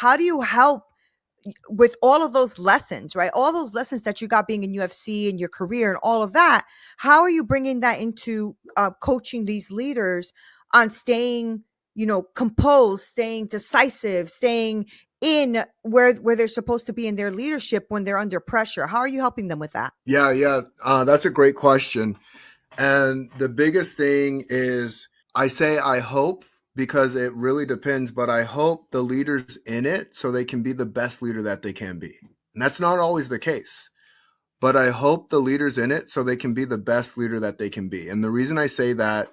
how do you help with all of those lessons, right? All those lessons that you got being in UFC and your career and all of that. How are you bringing that into coaching these leaders on staying, composed, staying decisive, staying in where they're supposed to be in their leadership when they're under pressure? How are you helping them with that? Yeah, yeah. That's a great question. And the biggest thing is I say I hope because it really depends, but I hope the leaders in it so they can be the best leader that they can be. And that's not always the case. But I hope the leaders in it so they can be the best leader that they can be. And the reason I say that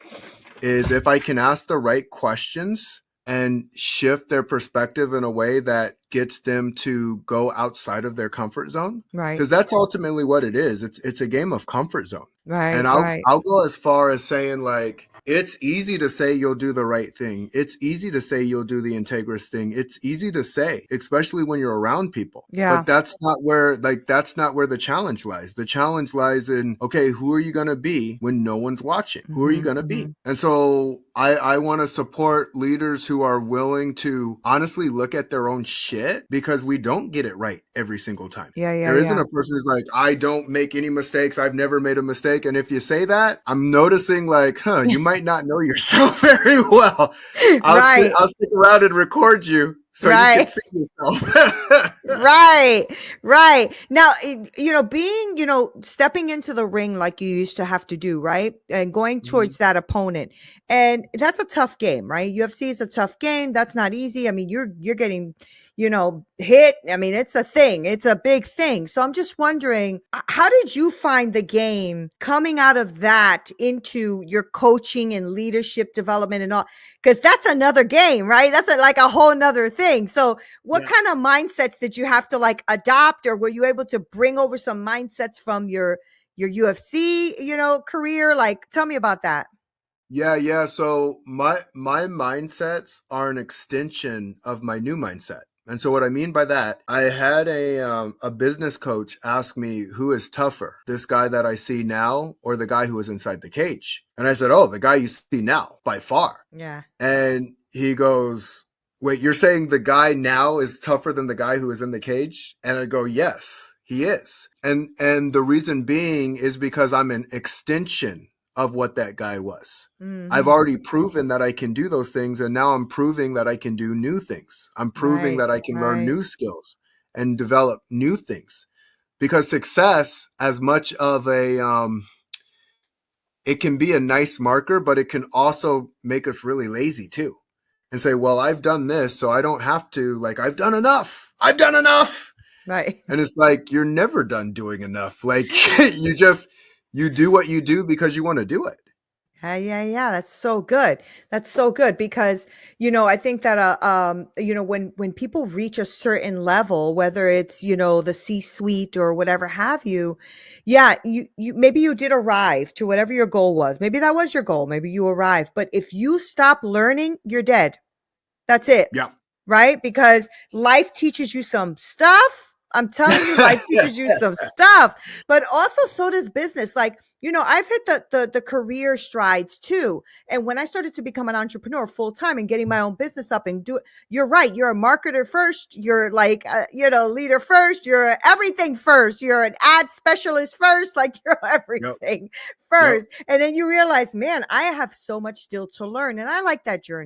is if I can ask the right questions and shift their perspective in a way that gets them to go outside of their comfort zone, Right, because that's ultimately what it is. It's a game of comfort zone. And right, I'll right. I'll go as far as saying like it's easy to say you'll do the right thing. It's easy to say you'll do the integrous thing. It's easy to say, especially when you're around people. Yeah. But that's not where the challenge lies. The challenge lies in, okay, who are you going to be when no one's watching? Who are you Hmm. going to Hmm. be? And so I want to support leaders who are willing to honestly look at their own shit because we don't get it right every single time. Yeah, yeah, There isn't yeah. a person who's like, I don't make any mistakes. I've never made a mistake. And if you say that, I'm noticing like, you might not know yourself very well. Right, I'll stick around and record you so you can right. see yourself. Right, right. Now, being, stepping into the ring like you used to have to do, right? And going towards Mhm. that opponent. And that's a tough game, right? UFC is a tough game. That's not easy. I mean, you're getting, hit. I mean, it's a thing. It's a big thing. So I'm just wondering, how did you find the game coming out of that into your coaching and leadership development and all? Because that's another game, right? That's like a whole nother thing. So what Yeah. kind of mindsets did you have to like adopt, or were you able to bring over some mindsets from your UFC, career? Like, tell me about that. Yeah, yeah. So my mindsets are an extension of my new mindset. And so what I mean by that, I had a business coach ask me who is tougher, this guy that I see now or the guy who was inside the cage. And I said, "Oh, the guy you see now by far." Yeah. And he goes, "Wait, you're saying the guy now is tougher than the guy who was in the cage?" And I go, "Yes, he is." And the reason being is because I'm an extension of what that guy was. I've Hmm. already proven that I can do those things, and now I'm proving that I can do new things. I'm proving Right. that I can learn Right. new skills and develop new things. Because success, as much of it can be a nice marker, but it can also make us really lazy too. And say, well, I've done this, so I don't have to, like, I've done enough. I've done enough. Right. And it's like, you're never done doing enough. Like, you do what you do because you want to do it. Yeah, yeah, yeah. That's so good. That's so good because, I think that when people reach a certain level, whether it's, the C-suite or whatever have you, yeah, you maybe you did arrive to whatever your goal was. Maybe that was your goal. Maybe you arrived. But if you stop learning, you're dead. That's it. Yeah. Right? Because life teaches you some stuff. I'm telling you, life teaches you some stuff, but also so does business. Like, I've hit the career strides too. And when I started to become an entrepreneur full time and getting my own business up and do it, you're right. You're a marketer first. You're like, leader first. You're everything first. You're an ad specialist first. Like you're Yep. everything Yep. first. And then you realize, man, I have so much still to learn. And I like that journey.